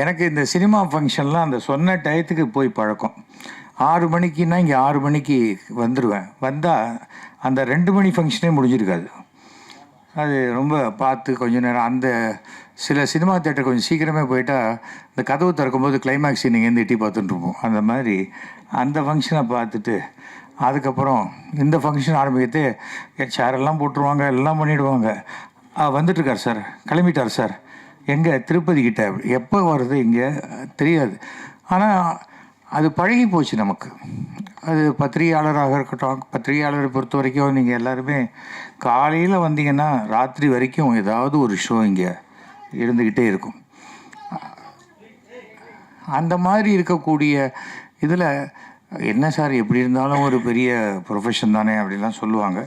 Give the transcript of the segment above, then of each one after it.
எனக்கு இந்த சினிமா ஃபங்க்ஷன்லாம் அந்த சொன்ன டயத்துக்கு போய் பழக்கம். 6 மணிக்குன்னா இங்கே 6 மணிக்கு வந்துடுவேன். வந்தால் அந்த 2 மணி ஃபங்க்ஷனே முடிஞ்சிருக்காது. அது ரொம்ப பார்த்து கொஞ்சம் நேரம் அந்த சில சினிமா தேட்டர் கொஞ்சம் சீக்கிரமே போயிட்டால் இந்த கதவு திறக்கும்போது கிளைமேக்ஸ் இங்கேருந்து எட்டி பார்த்துட்டுருப்போம். அந்த மாதிரி அந்த ஃபங்க்ஷனை பார்த்துட்டு அதுக்கப்புறம் இந்த ஃபங்க்ஷன் ஆரம்பிக்கிறது சேரெல்லாம் போட்டுருவாங்க, எல்லாம் பண்ணிவிடுவாங்க. வந்துட்டுருக்கார் சார், கிளம்பிட்டார் சார், எங்கே திருப்பதி கிட்ட, எப்போ வருது இங்கே தெரியாது. ஆனால் அது பழகி போச்சு நமக்கு. அது பத்திரிகையாளராக இருக்கட்டும், பத்திரிகையாளரை பொறுத்த வரைக்கும் நீங்கள் எல்லாருமே காலையில் வந்தீங்கன்னா ராத்திரி வரைக்கும் ஏதாவது ஒரு ஷோ இங்கே இருந்துக்கிட்டே இருக்கும். அந்த மாதிரி இருக்கக்கூடிய இதில் என்ன சார் எப்படி இருந்தாலும் ஒரு பெரிய ப்ரொஃபஷன் தானே அப்படிலாம் சொல்லுவாங்க.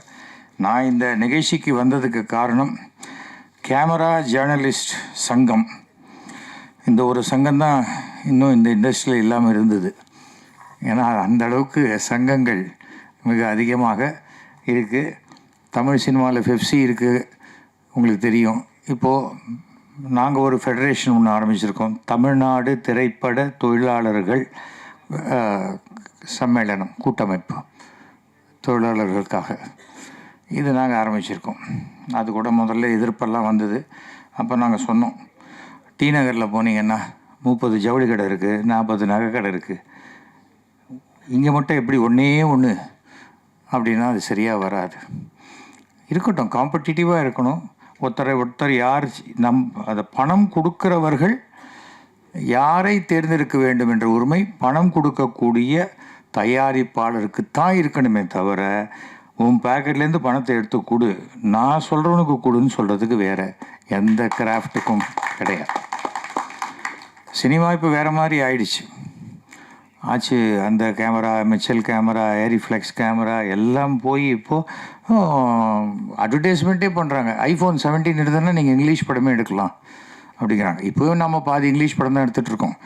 நான் இந்த நிகழ்ச்சிக்கு வந்ததுக்கு காரணம் கேமரா ஜேர்னலிஸ்ட் சங்கம். இந்த ஒரு சங்கம்தான் இன்னும் இந்த இண்டஸ்ட்ரியில் இல்லாமல் இருந்தது. ஏன்னா அந்த அளவுக்கு சங்கங்கள் மிக அதிகமாக இருக்குது. தமிழ் சினிமாவில் ஃபெஃப்சி இருக்குது, உங்களுக்கு தெரியும். இப்போது நாங்கள் ஒரு ஃபெடரேஷன் ஒன்று ஆரம்பிச்சிருக்கோம், தமிழ்நாடு திரைப்பட தொழிலாளர்கள் சம்மேளனம், கூட்டமைப்பு தொழிலாளர்களுக்காக. இது நாங்கள் ஆரம்பிச்சிருக்கோம். அது கூட முதல்ல எதிர்ப்பெல்லாம் வந்தது. அப்போ நாங்கள் சொன்னோம், டி நகரில் போனீங்கன்னா 30 ஜவுளி கடை இருக்குது, 40 நகை கடை இருக்குது. இங்கே மட்டும் எப்படி ஒன்றே ஒன்று அப்படின்னா அது சரியாக வராது. இருக்கட்டும், காம்படிட்டிவாக இருக்கணும். ஒருத்தர் யார் அதை பணம் கொடுக்கிறவர்கள் யாரை தேர்ந்தெடுக்க வேண்டும் என்ற உரிமை பணம் கொடுக்கக்கூடிய தயாரிப்பாளருக்கு தான் இருக்கணுமே தவிர, உன் பேக்கெட்லேருந்து பணத்தை எடுத்து கொடு, நான் சொல்கிறவனுக்கு கொடுன்னு சொல்கிறதுக்கு வேறு எந்த கிராஃப்ட்டுக்கும் கிடையாது. சினிமா இப்போ வேறு மாதிரி ஆச்சு. அந்த கேமரா, மிச்சல் கேமரா, ஏரிஃப்ளெக்ஸ் கேமரா எல்லாம் போய் இப்போது அட்வர்டைஸ்மெண்ட்டே பண்ணுறாங்க. iPhone 17 எடுத்தோன்னா நீங்கள் இங்கிலீஷ் படமே எடுக்கலாம் அப்படிங்கிறாங்க. இப்போவும் நம்ம பாதி இங்கிலீஷ் படம் தான் எடுத்துகிட்ருக்கோம்.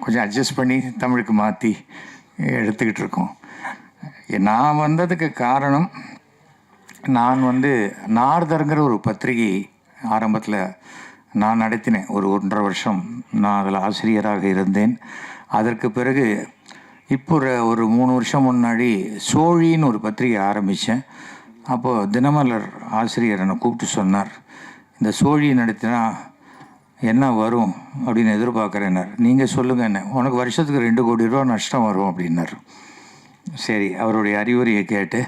கொஞ்சம் அட்ஜஸ்ட் பண்ணி தமிழுக்கு மாற்றி எடுத்துக்கிட்டு இருக்கோம். நான் வந்ததுக்கு காரணம், நான் நார்தருங்கிற ஒரு பத்திரிகை ஆரம்பத்தில் நான் நடத்தினேன். ஒரு 1.5 வருஷம் நான் அதில் ஆசிரியராக இருந்தேன். அதற்கு பிறகு இப்போ ஒரு 3 வருஷம் முன்னாடி சோழின்னு ஒரு பத்திரிகை ஆரம்பித்தேன். அப்போது தினமலர் ஆசிரியர் என்னை கூப்பிட்டு சொன்னார், இந்த சோழி நடத்தினா என்ன வரும் அப்படின்னு எதிர்பார்க்குறேன்னார். நீங்கள் சொல்லுங்கள், என்ன உனக்கு வருஷத்துக்கு 2 கோடி ரூபா நஷ்டம் வரும் அப்படின்னார். சரி, அவருடைய அறிவுரையை கேட்டு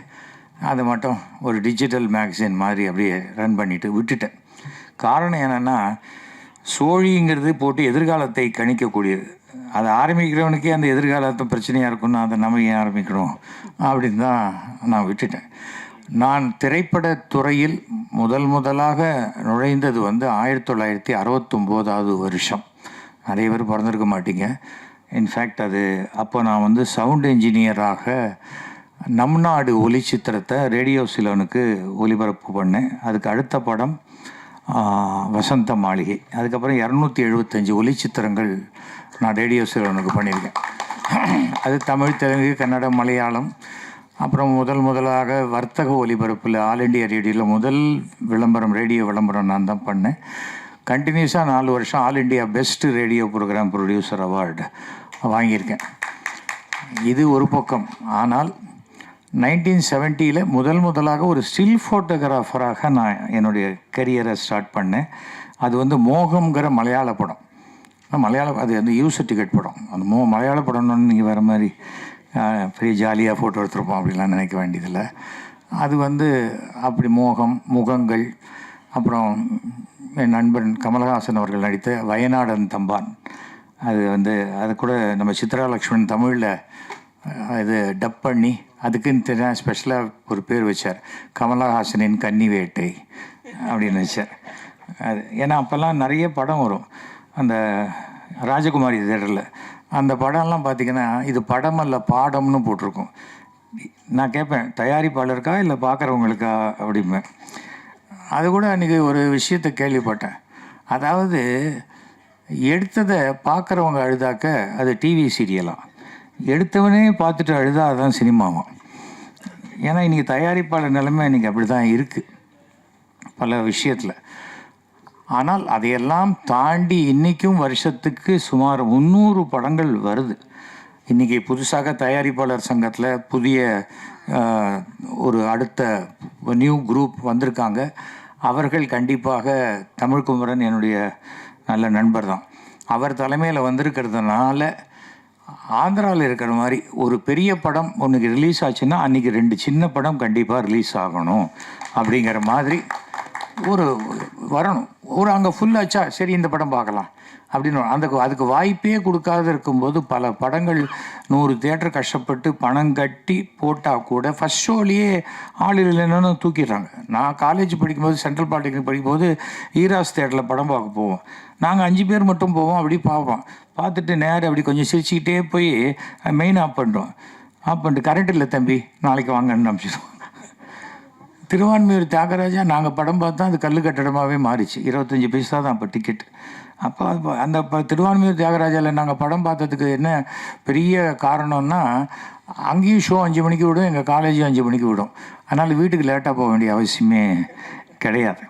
அதை மட்டும் ஒரு டிஜிட்டல் மேகசின் மாதிரி அப்படியே ரன் பண்ணிவிட்டு விட்டுட்டேன். காரணம் என்னென்னா, சோழிங்கிறது போட்டு எதிர்காலத்தை கணிக்கக்கூடியது. அதை ஆரம்பிக்கிறவனுக்கே அந்த எதிர்காலத்தை பிரச்சனையாக இருக்குன்னு அதை நம்ம ஏன் ஆரம்பிக்கணும் அப்படின்னு தான் நான் விட்டுட்டேன். நான் திரைப்படத்துறையில் முதலாக நுழைந்தது 1969 வருஷம். நிறைய பேர் பிறந்திருக்க மாட்டீங்க. இன்ஃபேக்ட் அது அப்போ நான் சவுண்ட் இன்ஜினியராக நம் நாடு ஒலிச்சித்திரத்தை ரேடியோ சிலோனுக்கு ஒலிபரப்பு பண்ணேன். அதுக்கு அடுத்த படம் வசந்த மாளிகை. அதுக்கப்புறம் 275 ஒலிச்சித்திரங்கள் நான் ரேடியோ சிலோனுக்கு பண்ணியிருக்கேன். அது தமிழ், தெலுங்கு, கன்னடம், மலையாளம். அப்புறம் முதலாக வர்த்தக ஒலிபரப்பில் ஆல் இண்டியா ரேடியோவில் முதல் விளம்பரம், ரேடியோ விளம்பரம் நான் தான் பண்ணேன். கண்டினியூஸாக 4 வருஷம் all India best radio programme producer award வாங்கியிருக்கேன். இது ஒரு பக்கம். ஆனால் 1970 முதலாக ஒரு ஸ்டில் ஃபோட்டோகிராஃபராக நான் என்னுடைய கரியரை ஸ்டார்ட் பண்ணேன். அது மோகம்ங்கிற மலையாள படம். அது யூசர் டிக்கெட் படம். அந்த மலையாள படம்னு நீங்கள் வேறு மாதிரி பெரிய ஜாலியாக ஃபோட்டோ எடுத்துருப்போம் அப்படிலாம் நினைக்க வேண்டியதில்லை. அது அப்படி மோகம், முகங்கள், அப்புறம் என் நண்பன் கமலஹாசன் அவர்கள் நடித்த வயநாடன் தம்பான். அது கூட நம்ம சித்ரா லக்ஷ்மண் தமிழில் இது டப் பண்ணி அதுக்குன்னு ஸ்பெஷலாக ஒரு பேர் வச்சார், கமலஹாசனின் கன்னி வேட்டை அப்படின்னு வச்சார். அது ஏன்னா அப்போல்லாம் நிறைய படம் வரும் அந்த ராஜகுமாரி தேட்டரில். அந்த படம்லாம் பார்த்திங்கன்னா இது படம் அல்ல பாடம்னு போட்டிருக்கும். நான் கேட்பேன், தயாரிப்பாளருக்கா இல்லை பார்க்குறவங்களுக்கா அப்படிம்பேன். அது கூட அன்றைக்கி ஒரு விஷயத்தை கேள்விப்பட்டேன். அதாவது எடுத்ததை பார்க்குறவங்க அழுதாக்க அது டிவி சீரியலாம், எடுத்தவனே பார்த்துட்டு அழுதா அதுதான் சினிமாவும். ஏன்னா இன்றைக்கி தயாரிப்பாளர் நிலைமை இன்றைக்கி அப்படி தான் இருக்குது பல விஷயத்தில். ஆனால் அதையெல்லாம் தாண்டி இன்றைக்கும் வருஷத்துக்கு சுமார் 300 படங்கள் வருது. இன்றைக்கி புதுசாக தயாரிப்பாளர் சங்கத்தில் புதிய ஒரு அடுத்த நியூ குரூப் வந்திருக்காங்க. அவர்கள் கண்டிப்பாக தமிழ்குமரன் என்னுடைய நல்ல நண்பர் தான். அவர் தலைமையில் வந்திருக்கிறதுனால ஆந்திராவில் இருக்கிற மாதிரி ஒரு பெரிய படம் ஒன்றுக்கு ரிலீஸ் ஆச்சுன்னா அன்றைக்கி 2 சின்ன படம் கண்டிப்பாக ரிலீஸ் ஆகணும் அப்படிங்கிற மாதிரி ஒரு வரணும். ஒரு அங்கே ஃபுல்லாச்சா சரி இந்த படம் பார்க்கலாம் அப்படின்னு அதுக்கு வாய்ப்பே கொடுக்காத இருக்கும்போது பல படங்கள் 100 தியேட்டர் கஷ்டப்பட்டு பணம் கட்டி போட்டால் கூட ஃபஸ்ட் ஷோலேயே ஆள் இல்லைன்னு தூக்கிடுறாங்க. நான் காலேஜ் படிக்கும்போது சென்ட்ரல் பாலிடெக்னிக் படிக்கும்போது ஈராஸ் தியேட்டரில் படம் பார்க்க போவோம். நாங்கள் 5 பேர் மட்டும் போவோம். அப்படி பார்த்துட்டு நேரம் அப்படி கொஞ்சம் சிரிச்சுக்கிட்டே போய் மெயின் ஆஃப் பண்ணுறோம். ஆஃப் பண்ணிட்டு கரண்ட் இல்லை தம்பி நாளைக்கு வாங்கன்னு அனுப்பிச்சிடுவோம். திருவான்மையூர் தியாகராஜா நாங்கள் படம் பார்த்தா அது கல் கட்டடமாகவே மாறிச்சு. 25 பைசா தான் அப்போ டிக்கெட். அப்போ அந்த திருவான்மையூர் தியாகராஜாவில் நாங்கள் படம் பார்த்ததுக்கு என்ன பெரிய காரணம்னா அங்கேயும் ஷோ 5 மணிக்கு விடும், எங்கள் காலேஜும் 5 மணிக்கு விடும். அதனால் வீட்டுக்கு லேட்டாக போக வேண்டிய அவசியமே கிடையாது.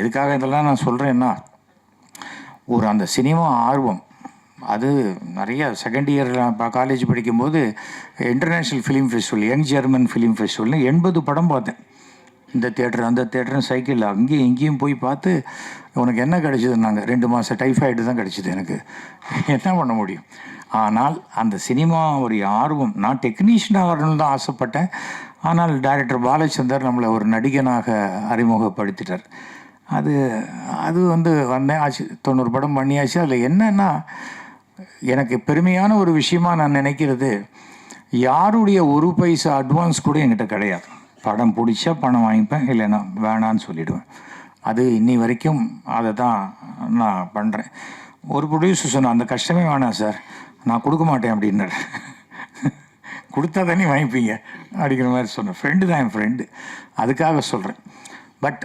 எதுக்காக இதெல்லாம் நான் சொல்கிறேன்னா ஒரு அந்த சினிமா ஆர்வம் அது நிறைய செகண்ட் இயரில் காலேஜ் படிக்கும்போது international film festival young German film ஃபெஸ்டிவல்னு 80 படம் பார்த்தேன். இந்த தேட்டர் அந்த தேட்டர்னு சைக்கிளில் அங்கேயும் இங்கேயும் போய் பார்த்து உனக்கு என்ன கிடச்சிதுன்னாங்க. 2 மாதம் டைஃபாய்டு தான் கிடச்சிது எனக்கு. என்ன பண்ண முடியும்? ஆனால் அந்த சினிமாவுடைய ஆர்வம், நான் டெக்னீஷியனாக வரணும்னு தான் ஆசைப்பட்டேன். ஆனால் டைரக்டர் பாலச்சந்தர் நம்மளை ஒரு நடிகனாக அறிமுகப்படுத்திட்டார். அது வந்தேன் ஆச்சு. 90 படம் பண்ணியாச்சு. அதில் என்னன்னா எனக்கு பெருமையான ஒரு விஷயமா நான் நினைக்கிறது, யாருடைய 1 பைசா அட்வான்ஸ் கூட என்கிட்ட கிடையாது. படம் பிடிச்சா பணம் வாங்கிப்பேன், இல்லைன்னா வேணான்னு சொல்லிவிடுவேன். அது இன்னி வரைக்கும் அதை தான் நான் பண்ணுறேன். ஒரு ப்ரொடியூசர் சொன்னேன், அந்த கஷ்டமே வேணாம் சார், நான் கொடுக்க மாட்டேன் அப்படின்னாரு. கொடுத்தா தானே வாங்கிப்பீங்க அப்படிங்கிற மாதிரி சொன்னேன். ஃப்ரெண்டு தான், என் ஃப்ரெண்டு, அதுக்காக சொல்கிறேன். பட்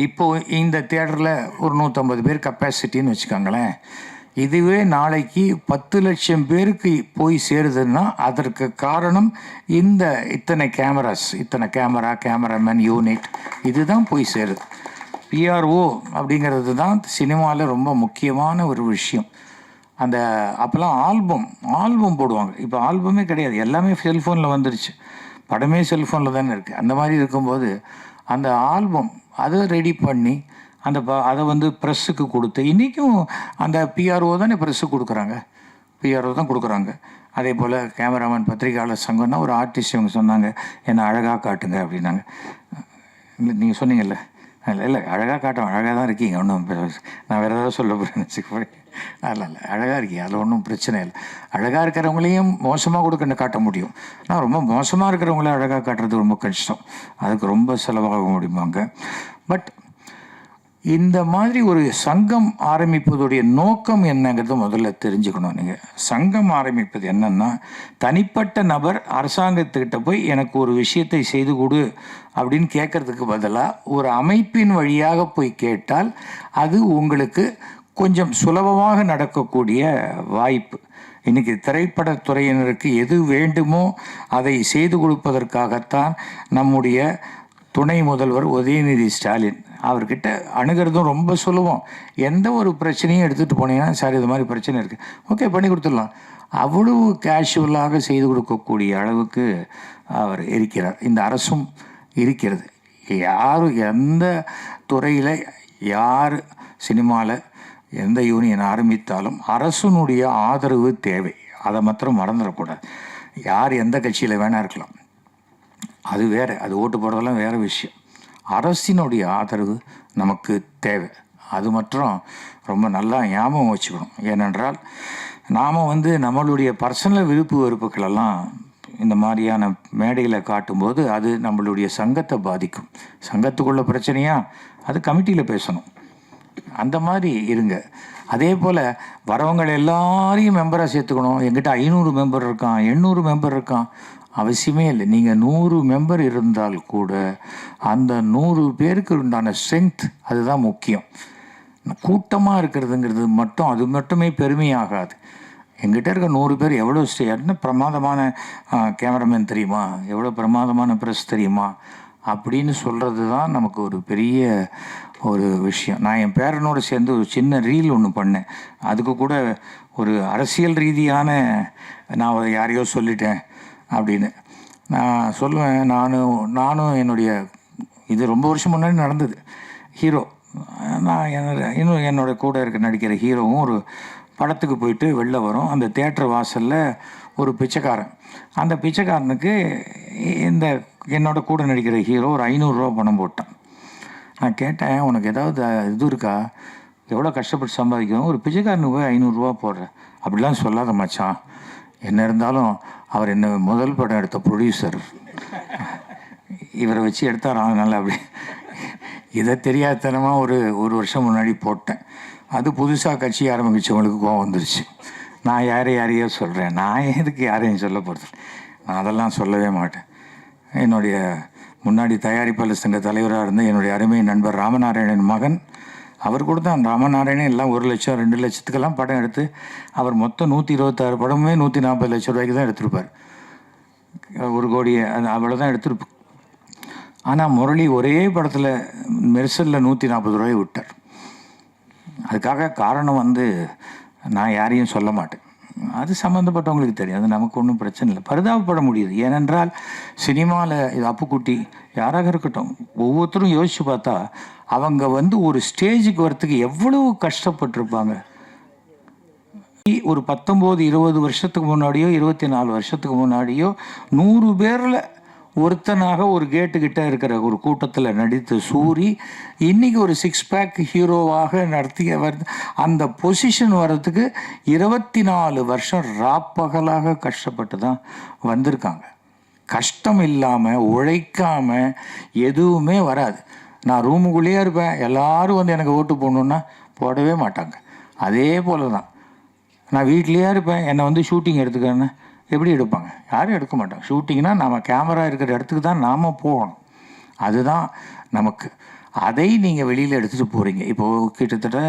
இப்போது இந்த தியேட்டரில் ஒரு 150 பேர் கெப்பாசிட்டின்னு வச்சுக்கோங்களேன். இதுவே நாளைக்கு 10 லட்சம் பேருக்கு போய் சேருதுன்னா அதற்கு காரணம் இத்தனை கேமராஸ், இத்தனை கேமராமேன் யூனிட், இதுதான் போய் சேருது. பிஆர்ஓ அப்படிங்கிறது தான் சினிமாவில் ரொம்ப முக்கியமான ஒரு விஷயம். அப்போல்லாம் ஆல்பம் போடுவாங்க. இப்போ ஆல்பமே கிடையாது, எல்லாமே செல்ஃபோனில் வந்துருச்சு. படமே செல்ஃபோனில் தானே இருக்குது. அந்த மாதிரி இருக்கும்போது அந்த ஆல்பம் அதை ரெடி பண்ணி அதை ப்ரெஸ்ஸுக்கு கொடுத்து, இன்றைக்கும் அந்த பிஆர்ஓ தானே ப்ரெஸ்ஸுக்கு கொடுக்குறாங்க. அதே போல் கேமராமேன் பத்திரிகையாளர் சங்கம்னா ஒரு ஆர்டிஸ்ட் இவங்க சொன்னாங்க, என்னை அழகாக காட்டுங்க அப்படின்னாங்க. நீங்கள் சொன்னீங்கல்ல, இல்லை அழகாக காட்டும், அழகாக தான் இருக்கீங்க, ஒன்றும் நான் வேறு ஏதாவது சொல்ல போகிறேன். இல்லை அழகாக இருக்கீங்க, அதில் ஒன்றும் பிரச்சனை இல்லை. அழகாக இருக்கிறவங்களையும் மோசமாக கொடுக்க காட்ட முடியும். ஆனால் ரொம்ப மோசமாக இருக்கிறவங்கள அழகாக காட்டுறது ரொம்ப கஷ்டம். அதுக்கு ரொம்ப செலவாக முடியுமாங்க. பட் இந்த மாதிரி ஒரு சங்கம் ஆரம்பிப்பதுடைய நோக்கம் என்னங்கிறது முதல்ல தெரிஞ்சுக்கணும். நீங்கள் சங்கம் ஆரம்பிப்பது என்னன்னா, தனிப்பட்ட நபர் அரசாங்கத்துக்கிட்ட போய் எனக்கு ஒரு விஷயத்தை செய்து கொடு அப்படின்னு கேட்கறதுக்கு பதிலாக ஒரு அமைப்பின் வழியாக போய் கேட்டால் அது உங்களுக்கு கொஞ்சம் சுலபமாக நடக்கக்கூடிய வாய்ப்பு. இன்றைக்கி திரைப்படத்துறையினருக்கு எது வேண்டுமோ அதை செய்து கொடுப்பதற்காகத்தான் நம்முடைய துணை முதல்வர் உதயநிதி ஸ்டாலின் அவர்கிட்ட அணுகிறதும் ரொம்ப சுலபம். எந்த ஒரு பிரச்சனையும் எடுத்துகிட்டு போனீங்கன்னா, சார் இது மாதிரி பிரச்சனை இருக்குது, ஓகே பண்ணி கொடுத்துடலாம், அவ்வளவு கேஷுவலாக செய்து கொடுக்கக்கூடிய அளவுக்கு அவர் இருக்கிறார். இந்த அரசும் இருக்கிறது. யார் எந்த துறையில் யார் சினிமாவில் எந்த யூனியன் ஆரம்பித்தாலும் அரசனுடைய ஆதரவு தேவை. அதை மாத்திரம் மறந்துடக்கூடாது. யார் எந்த கட்சியில் வேணா இருக்கலாம், அது வேறு, அது ஓட்டு போடுறதெல்லாம் வேறு விஷயம். அரசினுடைய ஆதரவு நமக்கு தேவை. அது மற்றும் ரொம்ப நல்லா ஞாபகம் வச்சுக்கணும். ஏனென்றால் நாம் நம்மளுடைய பர்சனல் விருப்பு வெறுப்புகளெல்லாம் இந்த மாதிரியான மேடையில் காட்டும்போது அது நம்மளுடைய சங்கத்தை பாதிக்கும். சங்கத்துக்குள்ள பிரச்சனையா, அது கமிட்டியில் பேசணும். அந்த மாதிரி இருங்க. அதே போல் வரவங்க எல்லாரையும் மெம்பராக சேர்த்துக்கணும். எங்கிட்ட 500 மெம்பர் இருக்கான், 800 மெம்பர் இருக்கான், அவசியமே இல்லை. நீங்கள் 100 மெம்பர் இருந்தால் கூட அந்த 100 பேருக்கு உண்டான ஸ்ட்ரென்த் அதுதான் முக்கியம். கூட்டமாக இருக்கிறதுங்கிறது அது மட்டுமே பெருமையாகாது. எங்கிட்ட இருக்க 100 பேர் எவ்வளோ என்ன பிரமாதமான கேமராமேன் தெரியுமா, எவ்வளோ பிரமாதமான ப்ரெஸ் தெரியுமா அப்படின்னு சொல்கிறது தான் நமக்கு ஒரு பெரிய ஒரு விஷயம். நான் என் பேரனோடு சேர்ந்து ஒரு சின்ன ரீல் ஒன்று பண்ணேன். அதுக்கு கூட ஒரு அரசியல் ரீதியான நான் யாரையோ சொல்லிட்டேன் அப்படின்னு நான் சொல்லுவேன். நானும் என்னுடைய இது ரொம்ப வருஷம் முன்னாடி நடந்தது. ஹீரோ நான் இன்னும் என்னோட கூட இருக்க நடிக்கிற ஹீரோவும் ஒரு படத்துக்கு போயிட்டு வெளில வரும். அந்த தேட்டர் வாசலில் ஒரு பிச்சைக்காரன், அந்த பிச்சைக்காரனுக்கு என்னோட கூட நடிக்கிற ஹீரோ ஒரு 500 ரூபா பணம் போட்டான். நான் கேட்டேன், உனக்கு ஏதாவது இது இருக்கா, எவ்வளோ கஷ்டப்பட்டு சம்பாதிக்கணும், ஒரு பிச்சைக்காரனுக்கு போய் 500 ரூபா போடுற, அப்படிலாம் சொல்லாத மச்சான். என்ன இருந்தாலும் அவர் என்ன முதல் படம் எடுத்த ப்ரொடியூசர், இவரை வச்சு எடுத்தார். அதனால் அப்படி இதை தெரியாதனமாக ஒரு வருஷம் முன்னாடி போட்டேன். அது புதுசாக கட்சி ஆரம்பித்தவங்களுக்கு கோவம் வந்துருச்சு. நான் யாரையோ சொல்கிறேன், நான் எதுக்கு யாரையும் சொல்ல போகிறது, நான் அதெல்லாம் சொல்லவே மாட்டேன். என்னுடைய முன்னாடி தயாரிப்பாளர் சங்க தலைவராக இருந்த என்னுடைய அருமை நண்பர் ராமநாராயணன் மகன், அவர் கூட தான் ராமநாராயணன் எல்லாம் 1 லட்சம் 2 லட்சத்துக்கெல்லாம் படம் எடுத்து அவர் மொத்தம் 126 படமுமே 140 லட்சம் ரூபாய்க்கு தான் எடுத்திருப்பார். 1 கோடியை அவ்வளோதான் எடுத்திருப்பார். ஆனால் முரளி ஒரே படத்தில் மெர்சலில் 140 ரூபாய் விட்டார். அதுக்காக காரணம் நான் யாரையும் சொல்ல மாட்டேன், அது சம்மந்தப்பட்டவங்களுக்கு தெரியும், அது நமக்கு ஒன்றும் பிரச்சனை இல்லை. பரிதாபப்பட முடியுது. ஏனென்றால் சினிமாவில் இது அப்புக்குட்டி யாராக இருக்கட்டும், ஒவ்வொருத்தரும் யோசித்து பார்த்தா அவங்க ஒரு ஸ்டேஜுக்கு வரத்துக்கு எவ்வளவு கஷ்டப்பட்டிருப்பாங்க. ஒரு 19-20 வருஷத்துக்கு முன்னாடியோ 24 வருஷத்துக்கு முன்னாடியோ 100 பேரில் ஒருத்தனாக ஒரு கேட்டுக்கிட்ட இருக்கிற ஒரு கூட்டத்தில் நடித்து சூரி இன்றைக்கி ஒரு 6 பேக் ஹீரோவாக நடத்திய அந்த பொசிஷன் வர்றதுக்கு 24 வருஷம் ராப்பகலாக கஷ்டப்பட்டு தான் வந்திருக்காங்க. கஷ்டம் இல்லாமல் உழைக்காமல் எதுவுமே வராது. நான் ரூமுக்குள்ளேயே இருப்பேன், எல்லோரும் எனக்கு ஓட்டு போடணுன்னா போடவே மாட்டாங்க. அதே போல் தான் நான் வீட்லேயே இருப்பேன், என்னை ஷூட்டிங் எடுத்துக்கன்னு எப்படி எடுப்பாங்க? யாரும் எடுக்க மாட்டாங்க. ஷூட்டிங்னா நம்ம கேமரா இருக்கிற இடத்துக்கு தான் நாம் போகணும். அதுதான் நமக்கு. அதை நீங்கள் வெளியில் எடுத்துகிட்டு போகிறீங்க. இப்போது கிட்டத்தட்ட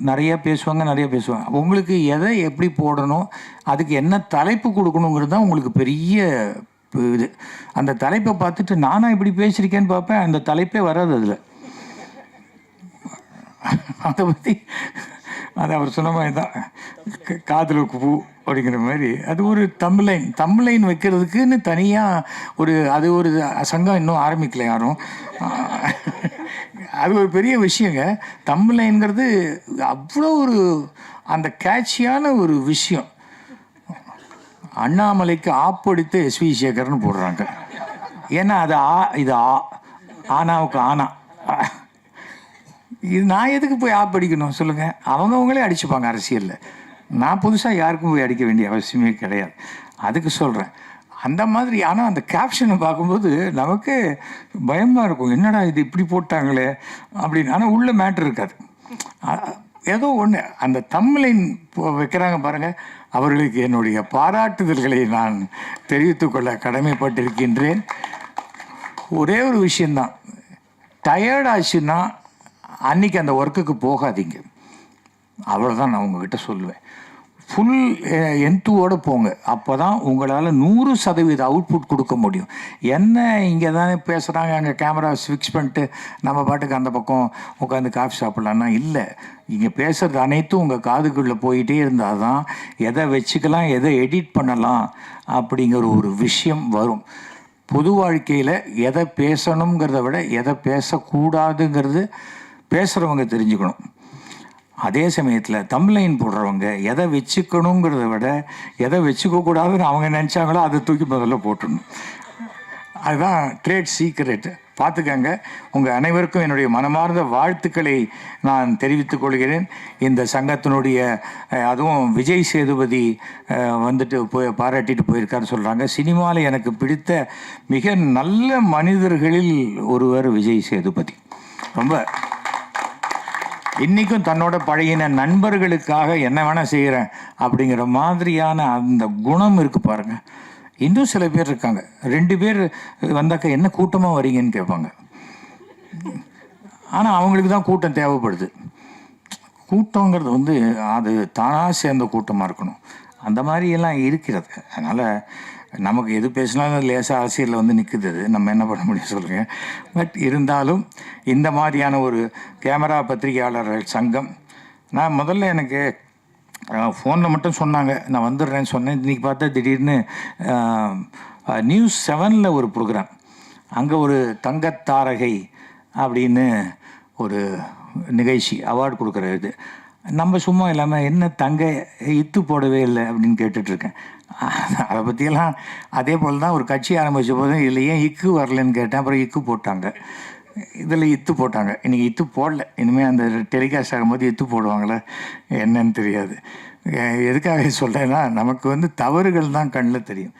நிறைய பேசுவாங்க. உங்களுக்கு எதை எப்படி போடணும், அதுக்கு என்ன தலைப்பு கொடுக்கணுங்கிறது தான் உங்களுக்கு பெரிய இது. அந்த தலைப்பை பார்த்துட்டு நானாக இப்படி பேசியிருக்கேன்னு பார்ப்பேன், அந்த தலைப்பே வராது அதில். அதை பற்றி அது அவர் சொன்ன மாதிரி தான், காதலுக்கு பூ அப்படிங்கிற மாதிரி. அது ஒரு தம்ப்லைன் வைக்கிறதுக்குன்னு தனியாக அது ஒரு சங்கம் இன்னும் ஆரம்பிக்கல யாரும். அது ஒரு பெரிய விஷயங்க. தம்ப்லைன்கிறது அவ்வளோ அந்த கேட்சியான ஒரு விஷயம். அண்ணாமலைக்கு ஆப்படித்து எஸ்வி சேகர்னு போடுறாங்க. ஏன்னா அது இது ஆனாவுக்கு ஆனா. இது நான் எதுக்கு போய் ஆப்படிக்கணும் சொல்லுங்கள்? அவங்களே அடிச்சுப்பாங்க அரசியலில். நான் புதுசாக யாருக்கும் போய் அடிக்க வேண்டிய அவசியமே கிடையாது. அதுக்கு சொல்கிறேன். அந்த மாதிரி. ஆனால் அந்த கேப்ஷனை பார்க்கும்போது நமக்கு பயமாக இருக்கும், என்னடா இது இப்படி போட்டாங்களே அப்படின்னு. ஆனால் உள்ள மேட்ரு இருக்காது, ஏதோ ஒன்று. அந்த தம்ப்லைன் வைக்கிறாங்க பாருங்கள், அவர்களுக்கு என்னுடைய பாராட்டுதல்களை நான் தெரிவித்துக்கொள்ள கடமைப்பட்டிருக்கின்றேன். ஒரே ஒரு விஷயந்தான், டயர்டாச்சுன்னா அன்றைக்கி அந்த ஒர்க்குக்கு போகாதீங்க, அவ்வளோதான் நான் உங்ககிட்ட சொல்லுவேன். ஃபுல் என்த்துவோடு போங்க, அப்போ தான் உங்களால் 100% அவுட்புட் கொடுக்க முடியும். என்ன இங்கே தானே பேசுகிறாங்க, அங்கே கேமரா ஃபிக்ஸ் பண்ணிட்டு நம்ம பாட்டுக்கு அந்த பக்கம் உட்காந்து காஃபி சாப்பிட்லான்னா இல்லை. இங்கே பேசுகிறது அனைத்தும் உங்கள் காதுக்குள்ளே போயிட்டே இருந்தால் தான் எதை வச்சுக்கலாம், எதை எடிட் பண்ணலாம் அப்படிங்கிற ஒரு விஷயம் வரும். பொது வாழ்க்கையில் எதை பேசணுங்கிறத விட எதை பேசக்கூடாதுங்கிறது பேசுகிறவங்க தெரிஞ்சுக்கணும். அதே சமயத்தில் தம்ப்லைன் போடுறவங்க எதை வச்சுக்கணுங்கிறத விட எதை வச்சுக்கக்கூடாதுன்னு அவங்க நினச்சாங்களோ அதை தூக்கி முதல்ல போட்டுடணும். அதுதான் ட்ரேட் சீக்ரெட். பார்த்துக்கங்க. உங்கள் அனைவருக்கும் என்னுடைய மனமார்ந்த வாழ்த்துக்களை நான் தெரிவித்துக் கொள்கிறேன். இந்த சங்கத்தினுடைய அதுவும் விஜய் சேதுபதி பாராட்டிட்டு போயிருக்காருன்னு சொல்கிறாங்க. சினிமாவில் எனக்கு பிடித்த மிக நல்ல மனிதர்களில் ஒருவர் விஜய் சேதுபதி. ரொம்ப இன்றைக்கும் தன்னோட பழகின நண்பர்களுக்காக என்ன வேணால் செய்கிறேன் அப்படிங்கிற மாதிரியான அந்த குணம் இருக்குது பாருங்கள். இன்னும் சில பேர் இருக்காங்க, 2 பேர் வந்தாக்க என்ன கூட்டமாக வரீங்கன்னு கேட்பாங்க. ஆனால் அவங்களுக்கு தான் கூட்டம் தேவைப்படுது. கூட்டங்கிறது அது தானாக சேர்ந்த கூட்டமாக இருக்கணும். அந்த மாதிரியெல்லாம் இருக்கிறது. அதனால் நமக்கு எது பேசினாலும் லேசாக அரசியலில் வந்து நிற்குது, அது நம்ம என்ன பண்ண முடியும் சொல்லுங்கள். பட் இருந்தாலும் இந்த மாதிரியான ஒரு கேமரா பத்திரிகையாளர்கள் சங்கம், நான் முதல்ல எனக்கு ஃபோனில் மட்டும் சொன்னாங்க, நான் வந்துடுறேன்னு சொன்னேன். இன்றைக்கி பார்த்தா திடீர்னு நியூஸ் 7 ஒரு ப்ரோக்ராம், அங்கே ஒரு தங்கத்தாரகை அப்படின்னு ஒரு நிகழ்ச்சி, அவார்டு கொடுக்குற இது. நம்ம சும்மா இல்லாமல் என்ன தங்க இத்து போடவே இல்லை அப்படின்னு கேட்டுட்ருக்கேன். அதை பற்றியெல்லாம் அதே போல் தான் ஒரு கட்சி ஆரம்பித்த போதும் இதில் ஏன் இக்கு வரலன்னு கேட்டேன். அப்புறம் இக்கு போட்டாங்க, இதில் இத்து போட்டாங்க. இன்றைக்கி இத்து போடல. இனிமேல் அந்த டெலிகாஸ்ட் ஆகும்போது இத்து போடுவாங்களே என்னன்னு தெரியாது. எதுக்காக சொல்கிறேன்னா, நமக்கு வந்து தவறுகள் தான் கண்ணில் தெரியும்.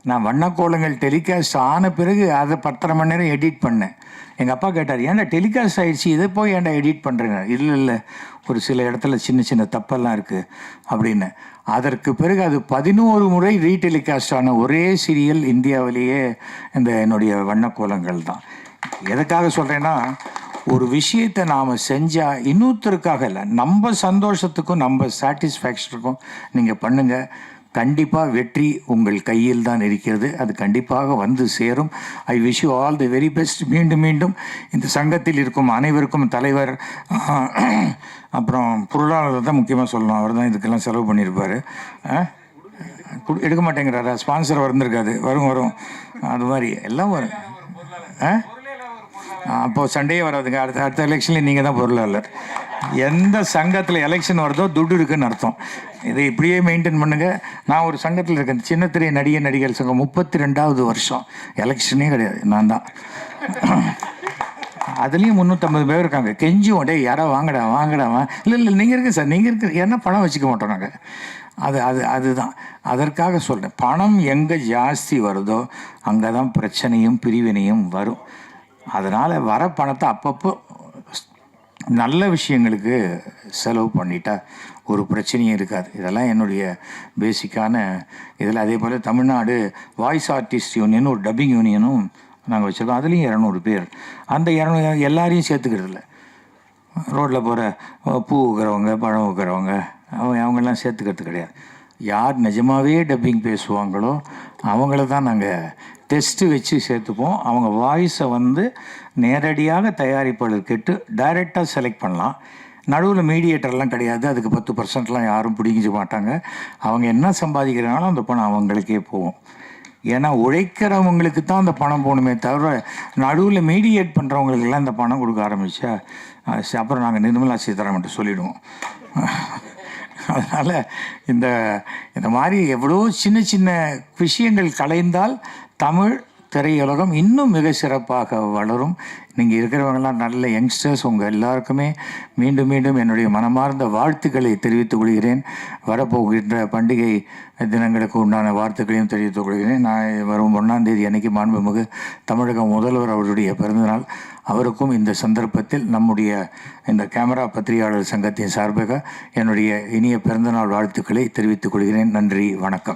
நான் வண்ணக்கோலங்கள் டெலிகாஸ்ட் ஆன பிறகு அதை 10.5 மணி நேரம் எடிட் பண்ணேன். எங்கள் அப்பா கேட்டார், ஏன்டா டெலிகாஸ்ட் ஆகிடுச்சு, இதை போய் ஏன்டா எடிட் பண்ணுறேங்க? இல்லை ஒரு சில இடத்துல சின்ன சின்ன தப்பெல்லாம் இருக்குது அப்படின்னு. அதற்கு பிறகு அது 11 முறை ரீடெலிகாஸ்ட் ஆன ஒரே சீரியல் இந்தியாவிலேயே இந்த என்னுடைய வண்ணக்கோலங்கள் தான். எதுக்காக சொல்கிறேன்னா, ஒரு விஷயத்தை நாம் செஞ்சால் இன்னொருத்தருக்காக இல்லை, நம்ம சந்தோஷத்துக்கும் நம்ம சாட்டிஸ்ஃபேக்ஷனுக்கும் நீங்கள் பண்ணுங்கள். கண்டிப்பாக வெற்றி உங்கள் கையில் தான் இருக்கிறது. அது கண்டிப்பாக வந்து சேரும். I wish you all the very best. மீண்டும் மீண்டும் இந்த சங்கத்தில் இருக்கும் அனைவருக்கும் தலைவர், அப்புறம் பொருளாளர் தான் முக்கியமாக சொல்லணும், அவர் தான் இதுக்கெல்லாம் செலவு பண்ணியிருப்பார். எடுக்க மாட்டேங்கிறாரா? ஸ்பான்சர் வந்திருக்காது. வரும் அது மாதிரி எல்லாம் வரும். அப்போது சண்டையே வராதுங்க. அடுத்த எலெக்ஷனில் நீங்கள் தான் பொருளாளர். எந்த சங்கத்தில் எலெக்ஷன் வருதோ துட்டு இருக்குன்னு அர்த்தம். இதை இப்படியே மெயின்டைன் பண்ணுங்கள். நான் ஒரு சங்கத்தில் இருக்கேன், சின்னத்திரை நடிகர் சங்கம். 32வது வருஷம். எலெக்ஷனே கிடையாது, நான் தான். அதுலேயும் 350 பேர் இருக்காங்க. கெஞ்சும், டே யாரோ வாங்கடா இல்லை நீங்கள் இருக்குது சார், நீங்கள் இருக்குது. ஏன்னா பணம் வச்சுக்க மாட்டோம் நாங்கள். அதுதான் அதற்காக சொல்கிறேன். பணம் எங்கே ஜாஸ்தி வருதோ அங்கே தான் பிரச்சனையும் பிரிவினையும் வரும். அதனால் வர பணத்தை அப்பப்போ நல்ல விஷயங்களுக்கு செலவு பண்ணிட்டா ஒரு பிரச்சனையும் இருக்காது. இதெல்லாம் என்னுடைய பேசிக்கான இதில். அதே போல் தமிழ்நாடு வாய்ஸ் ஆர்டிஸ்ட் யூனியன் ஒரு டப்பிங் யூனியனும் நாங்கள் வச்சுருக்கோம். அதுலேயும் 200 பேர். அந்த 200 எல்லாரையும் சேர்த்துக்கிறது இல்லை. ரோட்டில் போகிற பூ வைக்கிறவங்க, பழம் வைக்கிறவங்க, அவங்கெல்லாம் சேர்த்துக்கிறது கிடையாது. யார் நிஜமாகவே டப்பிங் பேசுவாங்களோ அவங்கள தான் நாங்கள் டெஸ்ட்டு வச்சு சேர்த்துப்போம். அவங்க வாய்ஸை வந்து நேரடியாக தயாரிப்பாளர் கேட்டு டைரெக்டாக செலக்ட் பண்ணலாம். நடுவில் மீடியேட்டர்லாம் கிடையாது. அதுக்கு 10% யாரும் பிடிக்க மாட்டாங்க. அவங்க என்ன சம்பாதிக்கிறாங்களோ அந்த பணம் அவங்களுக்கே போகும். ஏன்னா உழைக்கிறவங்களுக்கு தான் அந்த பணம் போகணுமே தவிர நடுவில் மீடியேட் பண்ணுறவங்களுக்கெல்லாம் இந்த பணம் கொடுக்க ஆரம்பித்தா அப்புறம் நாங்கள் நிர்மலா சீதாராமன் சொல்லிவிடுவோம். அதனால் இந்த மாதிரி எவ்வளோ சின்ன சின்ன விஷயங்கள் கலைந்தால் தமிழ் திரையுலகம் இன்னும் மிக சிறப்பாக வளரும். நீங்கள் இருக்கிறவங்களாம் நல்ல யங்ஸ்டர்ஸ். உங்கள் எல்லாருக்குமே மீண்டும் மீண்டும் என்னுடைய மனமார்ந்த வாழ்த்துக்களை தெரிவித்துக் கொள்கிறேன். வரப்போகின்ற பண்டிகை தினங்களுக்கு உண்டான வாழ்த்துக்களையும் தெரிவித்துக் கொள்கிறேன். நான் வரும் 1ஆம் தேதி அன்னைக்கு மாண்புமிகு தமிழக முதல்வர் அவருடைய பிறந்தநாள். அவருக்கும் இந்த சந்தர்ப்பத்தில் நம்முடைய இந்த கேமரா பத்திரிகையாளர் சங்கத்தின் சார்பாக என்னுடைய இனிய பிறந்தநாள் வாழ்த்துக்களை தெரிவித்துக் கொள்கிறேன். நன்றி, வணக்கம்.